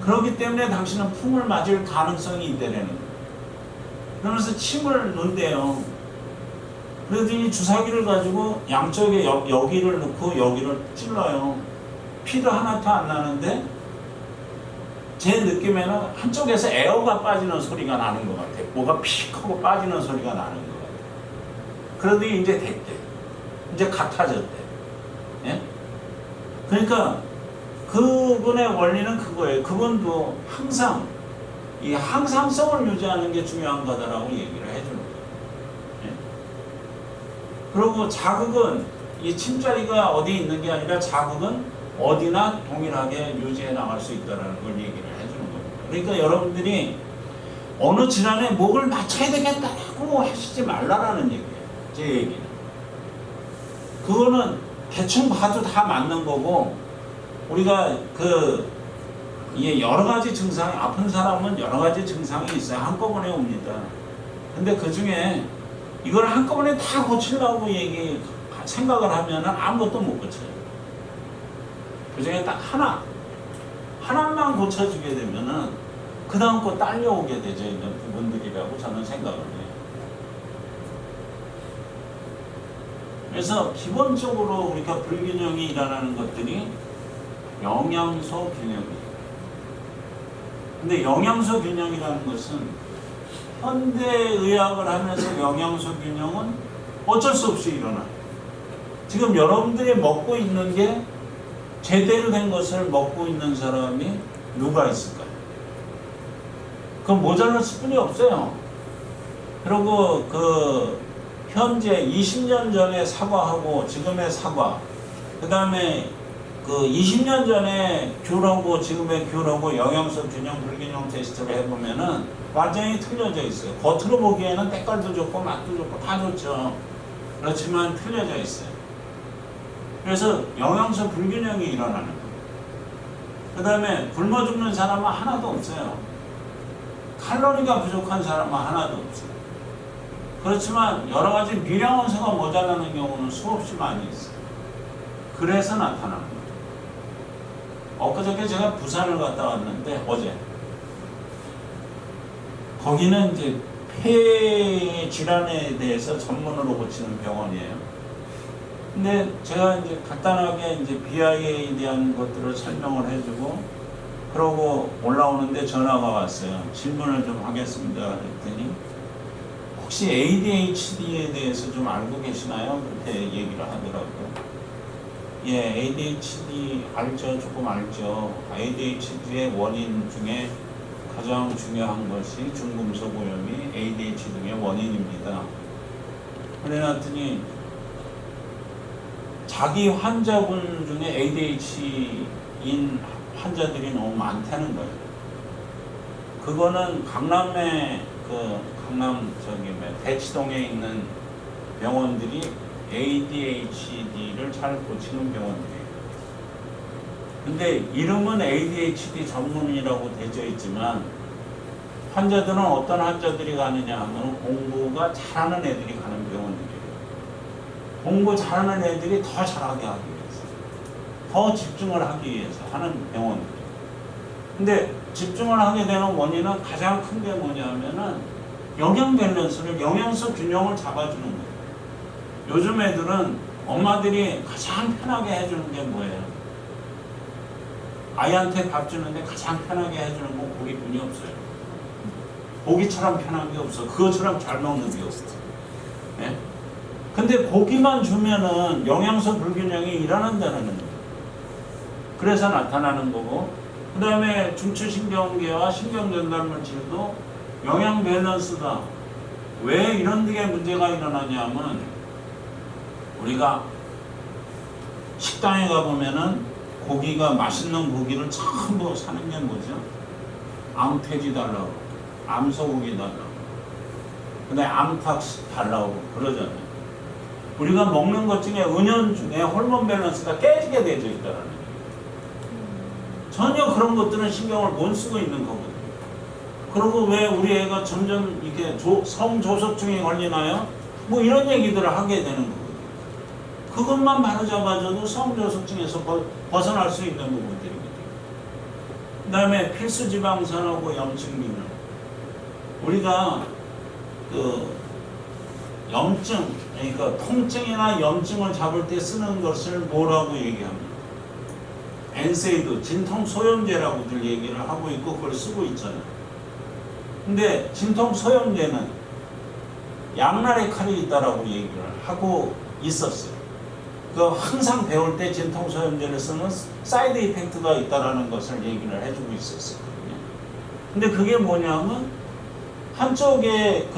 그렇기 때문에 당신은 풍을 맞을 가능성이 있다라는 거예요. 그러면서 침을 넣는데요. 그러더니 주사기를 가지고 양쪽에 여기를 넣고 여기를 찔러요. 피도 하나도 안 나는데 제 느낌에는 한쪽에서 에어가 빠지는 소리가 나는 것 같아요. 뭐가 픽 하고 빠지는 소리가 나는 것 같아요. 그러더니 이제 됐대. 이제 같아졌대. 예? 그러니까 그분의 원리는 그거예요. 그분도 항상 이 항상성을 유지하는 게 중요한 거다라고 얘기를 해주는 거예요. 예? 그리고 자극은 이 침자리가 어디 있는 게 아니라 자극은 어디나 동일하게 유지해 나갈 수 있다는 걸 얘기를 해주는 겁니다. 그러니까 여러분들이 어느 질환에 목을 맞춰야 되겠다고 하시지 말라라는 얘기예요. 제 얘기는. 그거는 대충 봐도 다 맞는 거고, 우리가 이게 여러 가지 증상이, 아픈 사람은 여러 가지 증상이 있어요. 한꺼번에 옵니다. 근데 그 중에 이걸 한꺼번에 다 고치려고 생각을 하면은 아무것도 못 고쳐요. 그 중에 딱 하나만 고쳐주게 되면은 그 다음 거 딸려오게 되죠. 이런 부분들이라고 저는 생각을 해요. 그래서 기본적으로 우리가 불균형이 일어나는 것들이 영양소 균형이에요. 근데 영양소 균형이라는 것은 현대의학을 하면서 영양소 균형은 어쩔 수 없이 일어나요. 지금 여러분들이 먹고 있는 게 제대로 된 것을 먹고 있는 사람이 누가 있을까요? 그건 모자랐을 뿐이 없어요. 그리고 현재 20년 전에 사과하고 지금의 사과, 그 다음에 20년 전에 귤하고 지금의 귤하고 영양소 균형 불균형 테스트를 해보면은 완전히 틀려져 있어요. 겉으로 보기에는 색깔도 좋고 맛도 좋고 다 좋죠. 그렇지만 틀려져 있어요. 그래서 영양소 불균형이 일어나는 거예요. 그 다음에 굶어 죽는 사람은 하나도 없어요. 칼로리가 부족한 사람은 하나도 없어요. 그렇지만 여러 가지 미량원소가 모자라는 경우는 수없이 많이 있어요. 그래서 나타나는 거예요. 엊그저께 제가 부산을 갔다 왔는데, 어제 거기는 이제 폐 질환에 대해서 전문으로 고치는 병원이에요. 근데 제가 이제 간단하게 이제 BIA에 대한 것들을 설명을 해주고 그러고 올라오는데 전화가 왔어요. 질문을 좀 하겠습니다. 그랬더니 혹시 ADHD에 대해서 좀 알고 계시나요? 그렇게 얘기를 하더라고요. 예, ADHD 알죠. 조금 알죠. ADHD의 원인 중에 가장 중요한 것이 중금속 오염이 ADHD의 원인입니다. 그래놨더니 자기 환자분 중에 ADHD인 환자들이 너무 많다는 거예요. 그거는 강남에 대치동에 있는 병원들이 ADHD를 잘 고치는 병원들이에요. 근데 이름은 ADHD 전문이라고 되어 있지만 환자들은 어떤 환자들이 가느냐 하면 공부가 잘하는 애들이 가는 병원들이에요. 공부 잘하는 애들이 더 잘하게 하기 위해서, 더 집중을 하기 위해서 하는 병원들이에요. 근데 집중을 하게 되는 원인은 가장 큰 게 뭐냐면은 영양 밸런스를, 영양소 균형을 잡아주는 거예요. 요즘 애들은 엄마들이 가장 편하게 해주는 게 뭐예요? 아이한테 밥 주는데 가장 편하게 해주는 건 고기뿐이 없어요. 고기처럼 편한 게 없어. 그것처럼 잘 먹는 게 없어. 네? 근데 고기만 주면은 영양소 불균형이 일어난다는 거예요. 그래서 나타나는 거고, 그 다음에 중추신경계와 신경전달물질도 영양 밸런스다. 왜 이런 데 문제가 일어나냐면, 우리가 식당에 가보면은 고기가, 맛있는 고기를 전부 사는 게 뭐죠? 암돼지 달라고, 암소고기 달라고, 그 다음에 암탉 달라고 그러잖아요. 우리가 먹는 것 중에 은연중에 호르몬 밸런스가 깨지게 되어 있다는 거예요. 전혀 그런 것들은 신경을 못 쓰고 있는 거거든요. 그리고 왜 우리 애가 점점 이렇게 성조석증에 걸리나요? 뭐 이런 얘기들을 하게 되는 거거든요. 그것만 바로 잡아줘도 성조석증에서 벗어날 수 있는 부분들이거든요. 그 다음에 필수지방산하고 염증기능. 우리가 그 염증, 그러니까 통증이나 염증을 잡을 때 쓰는 것을 뭐라고 얘기합니까? 엔세이드, 진통소염제라고들 얘기를 하고 있고 그걸 쓰고 있잖아요. 근데 진통소염제는 양날의 칼이 있다라고 얘기를 하고 있었어요. 그 항상 배울 때 진통소염제를 쓰는 사이드 이펙트가 있다라는 것을 얘기를 해주고 있었거든요. 근데 그게 뭐냐면 한쪽에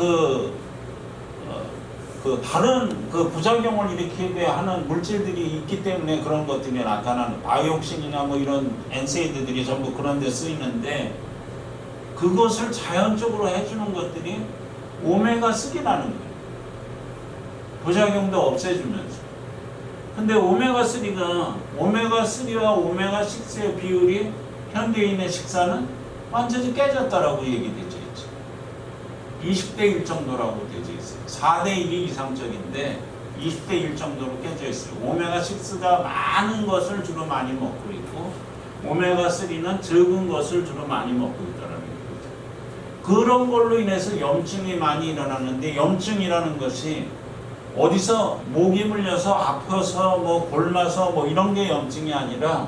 다른 부작용을 일으키게 하는 물질들이 있기 때문에 그런 것들이 나타나는 바이옥신이나 뭐 이런 엔세이드들이 전부 그런 데 쓰이는데 그것을 자연적으로 해주는 것들이 오메가3라는 거예요. 부작용도 없애주면서. 근데 오메가3와 오메가6의 비율이 현대인의 식사는 완전히 깨졌다라고 얘기되죠. 20대 1 정도라고 되어 있어요. 4대 1이 이상적인데 20대 1 정도로 깨져 있어요. 오메가6가 많은 것을 주로 많이 먹고 있고 오메가3는 적은 것을 주로 많이 먹고 있다는 거죠. 그런 걸로 인해서 염증이 많이 일어나는데 염증이라는 것이 어디서 목이 물려서 아파서 뭐 골마서 뭐 이런 게 염증이 아니라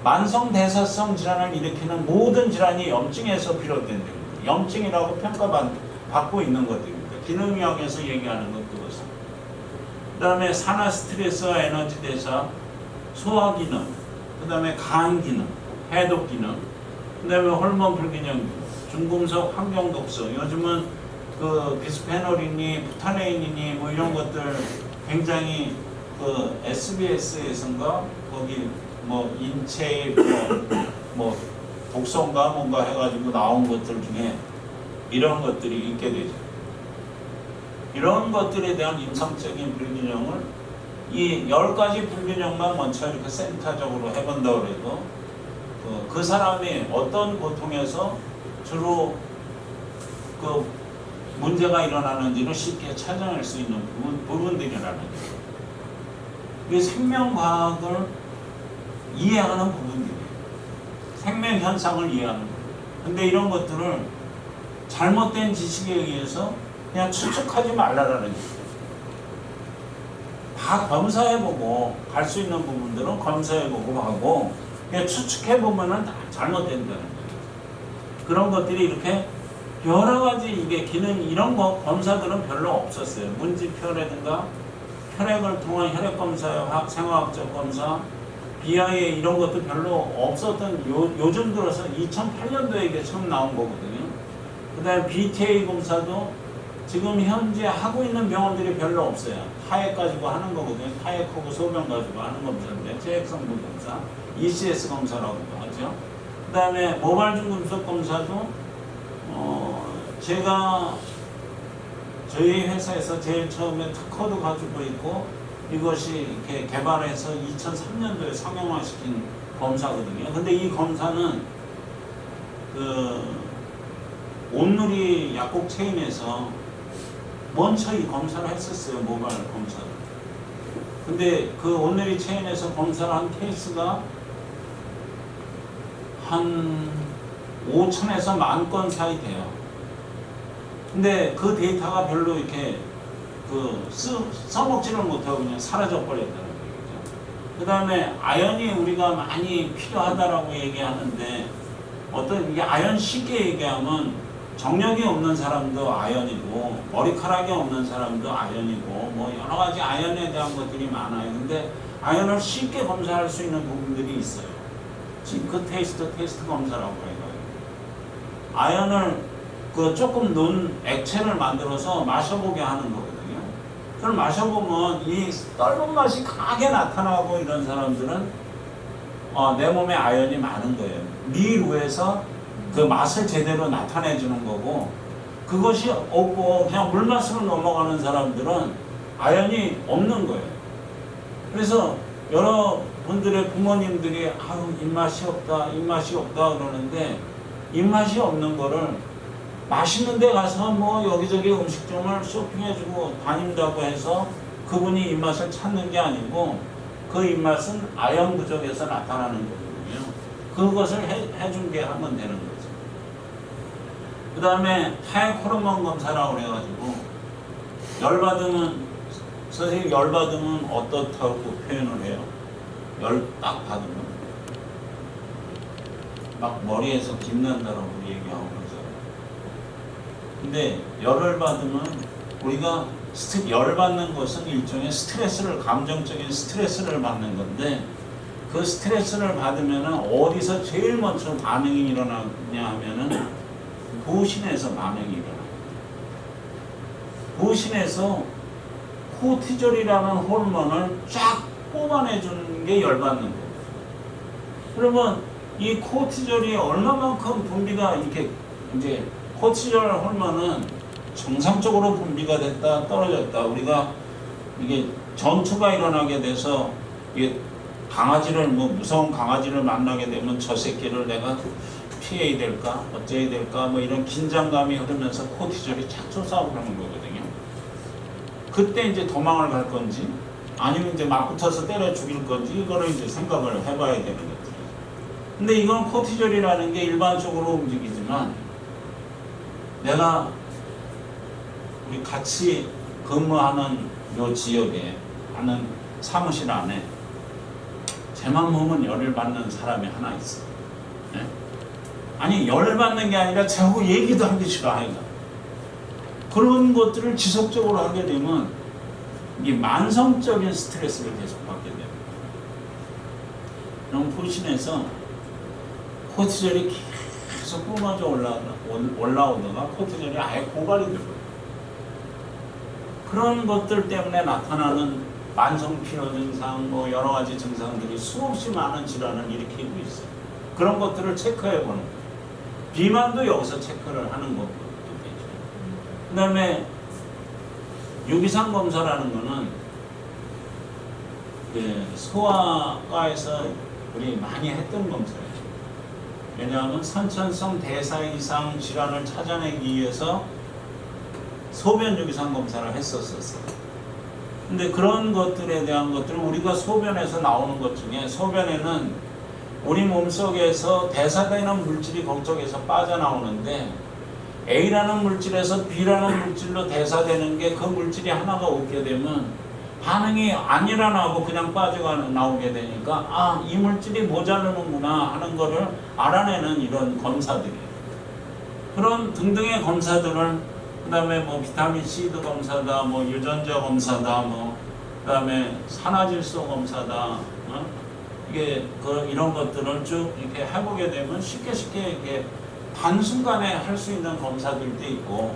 만성대사성 질환을 일으키는 모든 질환이 염증에서 비롯된 겁니다. 염증이라고 평가받고 있는 것들입니다. 기능의학에서 얘기하는 것 그것은. 그 다음에 산화 스트레스와 에너지 대사, 소화 기능, 그 다음에 간 기능, 해독 기능, 그 다음에 호르몬 불균형, 중금속 환경 독소. 요즘은 그 비스페놀이니 부타네인이니 뭐 이런 것들 굉장히 그 SBS에선가 거기 뭐 인체 뭐 독성가 뭔가 해가지고 나온 것들 중에 이런 것들이 있게 되죠. 이런 것들에 대한 임상적인 불균형을 이 10가지 불균형만 먼저 이렇게 센터적으로 해본다고 해도 그 사람이 어떤 고통에서 주로 그 문제가 일어나는지를 쉽게 찾아낼 수 있는 부분들이라는 거죠. 이게 생명과학을 이해하는 부분들이에요. 생명현상을 이해하는 거예요. 근데 이런 것들을 잘못된 지식에 의해서 그냥 추측하지 말라라는 거예요. 다 검사해보고 갈 수 있는 부분들은 검사해보고 하고 그냥 추측해보면은 다 잘못된다는 거예요. 그런 것들이 이렇게 여러 가지 이게 기능 이런 거 검사들은 별로 없었어요. 문지표라든가 혈액을 통한 혈액 검사, 생화학적 검사, BIA 이런 것도 별로 없었던 요즘 들어서 2008년도에 이게 처음 나온 거거든요. 그 다음에 BTA 검사도 지금 현재 하고 있는 병원들이 별로 없어요. 타액 가지고 하는 거거든요. 타액하고 소변 가지고 하는 검사인데 체액성분 검사, ECS 검사라고 하죠. 그 다음에 모발 중금속 검사도 제가 저희 회사에서 제일 처음에 특허도 가지고 있고 이것이 이렇게 개발해서 2003년도에 상용화시킨 검사거든요. 근데 이 검사는 그 온누리 약국 체인에서 먼저 이 검사를 했었어요. 모발 검사를. 근데 그 온누리 체인에서 검사를 한 케이스가 한 5천에서 10,000건 사이 돼요. 근데 그 데이터가 별로 이렇게 써먹지를 못하고 그냥 사라져 버렸다는 얘기죠. 그 다음에 아연이 우리가 많이 필요하다라고 얘기하는데 이게 아연 쉽게 얘기하면 정력이 없는 사람도 아연이고 머리카락이 없는 사람도 아연이고 뭐 여러 가지 아연에 대한 것들이 많아요. 근데 아연을 쉽게 검사할 수 있는 부분들이 있어요. 징크 테스트 검사라고 해요. 아연을 조금 넣은 액체를 만들어서 마셔보게 하는 거거든요. 그걸 마셔보면 이 떫은 맛이 강하게 나타나고 이런 사람들은 내 몸에 아연이 많은 거예요. 미루에서 그 맛을 제대로 나타내주는 거고 그것이 없고 그냥 물맛으로 넘어가는 사람들은 아연이 없는 거예요. 그래서 여러분들의 부모님들이 입맛이 없다 그러는데 입맛이 없는 거를 맛있는 데 가서 뭐 여기저기 음식점을 쇼핑해주고 다닌다고 해서 그분이 입맛을 찾는 게 아니고 그 입맛은 아연 부족에서 나타나는 거거든요. 그것을 해준 게 하면 되는 거죠. 그 다음에 타액 호르몬 검사라고 그래가지고 열받으면 선생님 열받으면 어떻다고 표현을 해요? 열 딱 받으면 막 머리에서 김난다라고 얘기하고 그러잖아요. 근데 열을 받으면 우리가 열받는 것은 일종의 스트레스를 감정적인 스트레스를 받는 건데 그 스트레스를 받으면 어디서 제일 먼저 반응이 일어나냐 하면은 부신에서 반응이 일어나요. 부신에서 코티졸이라는 호르몬을 쫙 뽑아내주는 게 열받는 거예요. 그러면 이 코티졸이 얼마만큼 분비가 이렇게 이제 코티졸 호르몬은 정상적으로 분비가 됐다 떨어졌다. 우리가 이게 전투가 일어나게 돼서 이게 강아지를 무서운 강아지를 만나게 되면 저 새끼를 내가 피해야 될까 어째야 될까 이런 긴장감이 흐르면서 코티졸이 착 솟아오르는 거거든요. 그때 이제 도망을 갈 건지 아니면 이제 막 붙어서 때려 죽일 건지 이거를 이제 생각을 해봐야 되는 것들이죠. 근데 이건 코티졸이라는 게 일반적으로 움직이지만 내가 우리 같이 근무하는 요 지역에 하는 사무실 안에 제만 보면 열을 받는 사람이 하나 있어. 네? 아니 열을 받는 게 아니라 자꾸 얘기도 하기 싫어 아이가. 그런 것들을 지속적으로 하게 되면 이 만성적인 스트레스를 계속 받게 돼요. 그럼 부신에서 코티졸이 계속 뿜어져 올라오다가 코티졸이 아예 고갈이 되고 그런 것들 때문에 나타나는 만성 피로 증상, 여러 가지 증상들이 수없이 많은 질환을 일으키고 있어요. 그런 것들을 체크해 보는 거예요. 비만도 여기서 체크를 하는 것도 되죠. 그 다음에 유기산 검사라는 거는 소아과에서 우리 많이 했던 검사예요. 왜냐하면 선천성 대사 이상 질환을 찾아내기 위해서 소변 유기산 검사를 했었어요. 근데 그런 것들에 대한 것들은 우리가 소변에서 나오는 것 중에 소변에는 우리 몸속에서 대사되는 물질이 그쪽에서 빠져나오는데 A라는 물질에서 B라는 물질로 대사되는 게 그 물질이 하나가 오게 되면 반응이 안 일어나고 그냥 빠져나오게 되니까 이 물질이 모자르는구나 하는 거를 알아내는 이런 검사들이에요. 그런 등등의 검사들을 그 다음에 비타민 C도 검사다, 유전자 검사다, 그 다음에 산화질소 검사다, 이게 이런 것들을 쭉 이렇게 해보게 되면 쉽게 이렇게 단순간에 할 수 있는 검사들도 있고,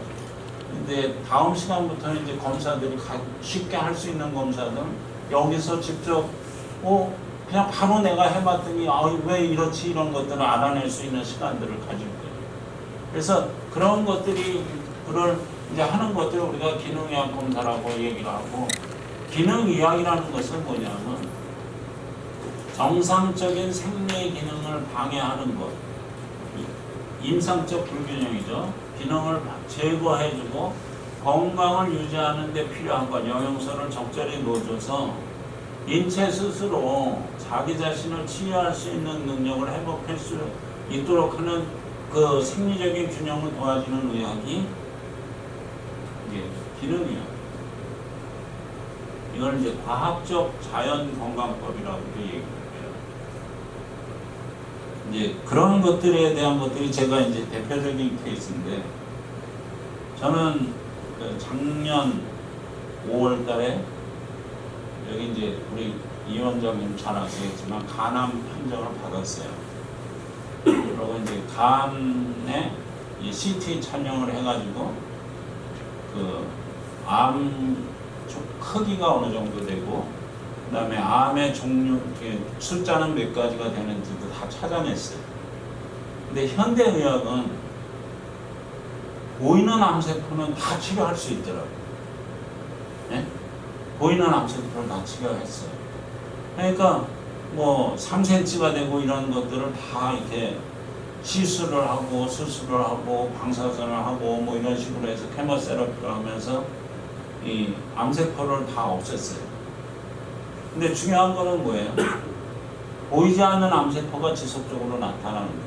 근데 다음 시간부터는 이제 검사들이 쉽게 할 수 있는 검사들 여기서 직접 그냥 바로 내가 해봤더니 왜 이렇지 이런 것들을 알아낼 수 있는 시간들을 가질 거예요. 그래서 그런 것들이 그걸 이제 하는 것들을 우리가 기능의학 검사라고 얘기를 하고, 기능의학이라는 것은 뭐냐면 정상적인 생리 기능을 방해하는 것, 임상적 불균형이죠. 기능을 제거해주고 건강을 유지하는 데 필요한 것, 영양소를 적절히 넣어줘서 인체 스스로 자기 자신을 치유할 수 있는 능력을 회복할 수 있도록 하는 그 생리적인 균형을 도와주는 의학이 기능이야. 이걸 이제 과학적 자연 건강법이라고 얘기를 해요. 이제 그런 것들에 대한 것들이 제가 이제 대표적인 케이스인데, 저는 작년 5월달에 여기 이제 우리 이 원장님 잘 아시겠지만 간암 판정을 받았어요. 그리고 이제 간에 이 CT 촬영을 해가지고 암 크기가 어느 정도 되고, 그 다음에 암의 종류, 숫자는 몇 가지가 되는지도 다 찾아냈어요. 근데 현대의학은 보이는 암세포는 다 치료할 수 있더라고요. 네? 보이는 암세포를 다 치료했어요. 그러니까 3cm가 되고 이런 것들을 다 이렇게 시술을 하고 수술을 하고 방사선을 하고 이런 식으로 해서 케모세라피를 하면서 이 암세포를 다 없앴어요. 근데 중요한 거는 뭐예요? 보이지 않는 암세포가 지속적으로 나타나는 거죠.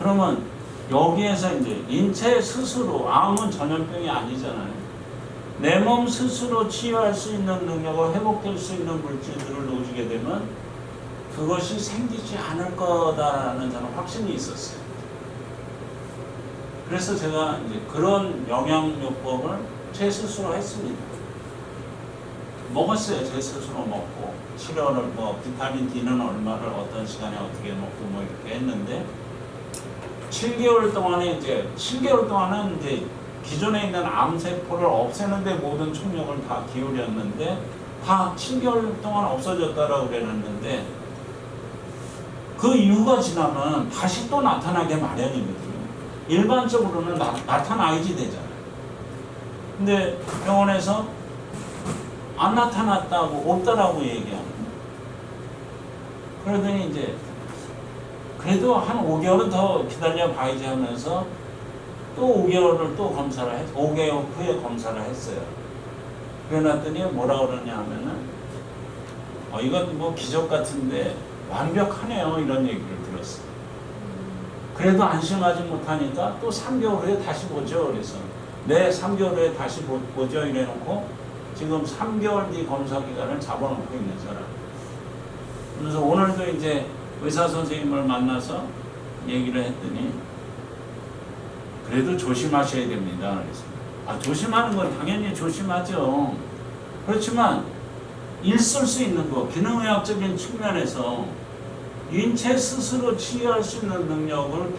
그러면 여기에서 이제 인체 스스로, 암은 전염병이 아니잖아요. 내 몸 스스로 치유할 수 있는 능력을 회복될 수 있는 물질들을 넣어주게 되면 그것이 생기지 않을 거다라는 저는 확신이 있었어요. 그래서 제가 이제 그런 영양요법을 제 스스로 했습니다. 먹었어요. 제 스스로 먹고 치료를 뭐 비타민 D는 얼마를 어떤 시간에 어떻게 먹고 뭐 이렇게 했는데 7개월 동안에 이제 7개월 동안은 이제 기존에 있는 암세포를 없애는데 모든 총력을 다 기울였는데 다 7개월 동안 없어졌다라고 그랬는데 그 이후가 지나면 다시 또 나타나게 마련이거든요. 일반적으로는 나타나야지 되잖아요. 근데 병원에서 안 나타났다고 없다라고 얘기합니다. 그러더니 이제 그래도 한 5개월은 더 기다려 봐야지 하면서 또 5개월을 또 검사를 5개월 후에 검사를 했어요. 그래놨더니 뭐라 그러냐 하면은 이건 뭐 기적 같은데 완벽하네요, 이런 얘기를 들었어요. 그래도 안심하지 못하니까 또 3개월 후에 다시 보죠. 그래서 네, 3개월 후에 다시 보죠 이래놓고 지금 3개월 뒤 검사 기간을 잡아놓고 있는 사람. 그래서 오늘도 이제 의사 선생님을 만나서 얘기를 했더니 그래도 조심하셔야 됩니다. 그래서 조심하는 건 당연히 조심하죠. 그렇지만 있을 수 있는 거, 기능의학적인 측면에서 인체 스스로 치유할 수 있는 능력을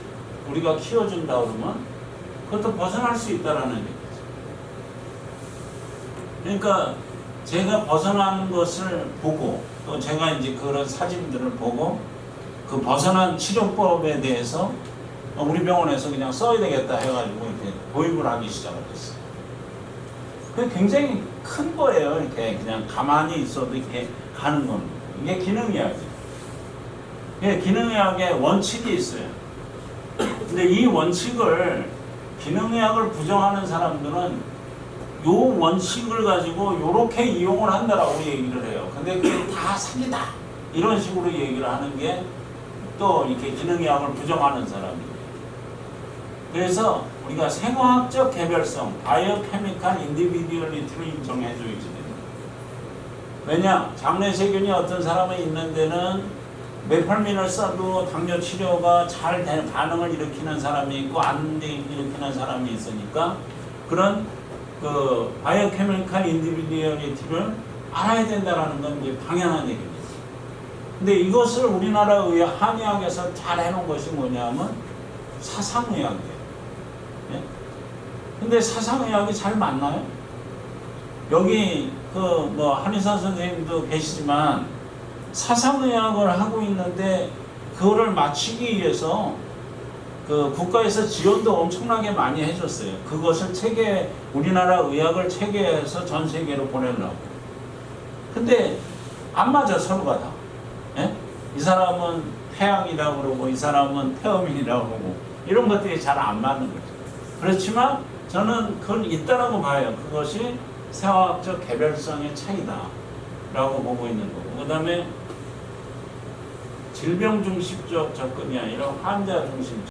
우리가 키워준다 그러면 그것도 벗어날 수 있다라는 얘기죠. 그러니까 제가 벗어나는 것을 보고 또 제가 이제 그런 사진들을 보고 그 벗어난 치료법에 대해서 우리 병원에서 그냥 써야 되겠다 해가지고 이렇게 도입을 하기 시작을 했어요. 그게 굉장히 큰 거예요. 이렇게 그냥 가만히 있어도 이렇게 가는 건. 이게 기능의학이에요. 예, 기능의학의 원칙이 있어요. 근데 이 원칙을 기능의학을 부정하는 사람들은 요 원칙을 가지고 요렇게 이용을 한다라고 얘기를 해요. 근데 그게 다 사기다. 이런 식으로 얘기를 하는 게 또 이렇게 기능의학을 부정하는 사람이에요. 그래서 우리가 생화학적 개별성, 바이오케미컬 인디비듀얼리티를 인정해줘야지 됩니다. 왜냐? 장내세균이 어떤 사람이 있는 데는 메팔민을 써도 당뇨 치료가 잘 되는 반응을 일으키는 사람이 있고 안 일으키는 사람이 있으니까 그런 그 바이오케미컬 인디비듀얼리티를 알아야 된다는 건 이제 당연한 얘기입니다. 근데 이것을 우리나라 한의학에서 잘 해놓은 것이 뭐냐면 사상의학이에요. 예? 근데 사상의학이 잘 맞나요? 여기 그 뭐 한의사 선생님도 계시지만 사상의학을 하고 있는데 그거를 마치기 위해서 그 국가에서 지원도 엄청나게 많이 해줬어요. 그것을 우리나라 의학을 체계해서 전 세계로 보내려고. 근데 안 맞아, 서로가 다. 예? 이 사람은 태양이라고 그러고 이 사람은 태음인이라고 그러고 이런 것들이 잘 안 맞는 거죠. 그렇지만 저는 그건 있다라고 봐요. 그것이 생화학적 개별성의 차이다라고 보고 있는 거고. 그 다음에 질병 중심적 접근이 아니라 환자 중심적